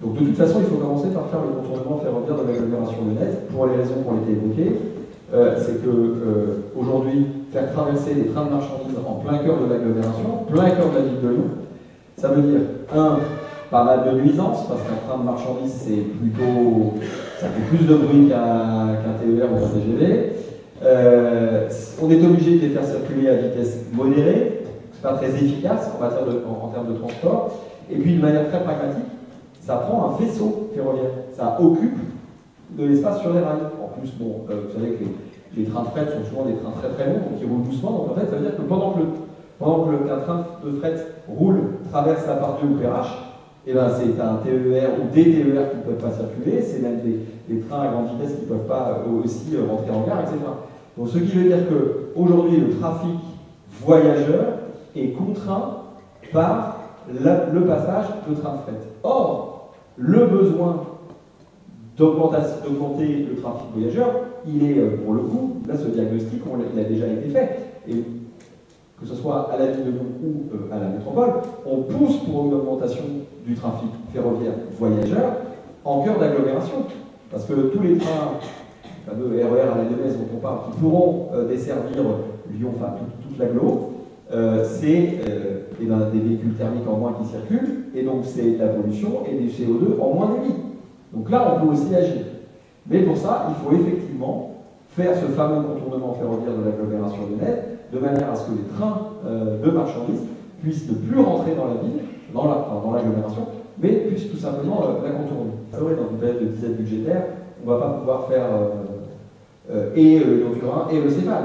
Donc de toute façon, il faut commencer par faire le contournement ferroviaire de l'agglomération lyonnaise, pour les raisons qui ont été évoquées. C'est que aujourd'hui, faire traverser les trains de marchandises en plein cœur de l'agglomération, plein cœur de la ville de Lyon, ça veut dire, pas mal de nuisances, parce qu'un train de marchandises, ça fait plus de bruit qu'un TER ou un TGV. On est obligé de les faire circuler à vitesse modérée, c'est pas très efficace en termes de transport. Et puis, de manière très pragmatique, ça prend un faisceau ferroviaire, ça occupe de l'espace sur les rails. En plus, bon, vous savez que les trains de fret sont souvent des trains très très longs, donc ils roulent doucement. Donc en fait, ça veut dire que pendant qu'un train de fret roule, traverse la partie Perrache, et ben c'est un TER ou des TER qui ne peuvent pas circuler, c'est même des trains à grande vitesse qui ne peuvent pas aussi rentrer en gare, etc. Donc ce qui veut dire qu'aujourd'hui, le trafic voyageur est contraint par le passage de train de fret. Or, le besoin d'augmenter le trafic voyageur, il est, pour le coup, là ce diagnostic, il a déjà été fait. Et que ce soit à la ville de Lyon ou à la métropole, on pousse pour une augmentation du trafic ferroviaire voyageur en cœur d'agglomération. Parce que tous les trains, le fameux RER à la lyonnaise dont on parle, qui pourront desservir Lyon, enfin toute l'agglo, c'est des véhicules thermiques en moins qui circulent, et donc c'est de la pollution et du CO2 en moins d'émis. Donc là, on peut aussi agir. Mais pour ça, il faut effectivement faire ce fameux contournement ferroviaire de l'agglomération lyonnaise, de manière à ce que les trains de marchandises puissent ne plus rentrer dans la ville, dans l'agglomération, mais puissent tout simplement la contourner. C'est vrai, dans une période de disette budgétaire, on ne va pas pouvoir faire et le Lyon-Turin et le Céphale.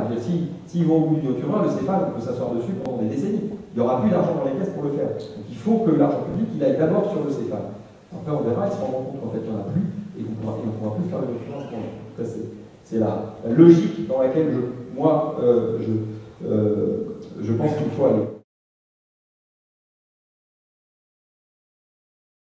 S'ils vont au bout du Lyon-Turin, le Céphale, on peut s'asseoir dessus pendant des décennies. Il n'y aura plus d'argent dans les caisses pour le faire. Donc il faut que l'argent public il aille d'abord sur le Céphale. Après, on verra, ils se rendront compte qu'en fait, il n'y en a plus et qu'on ne pourra plus faire le Lyon-Turin. C'est la logique dans laquelle je pense qu'il faut aller.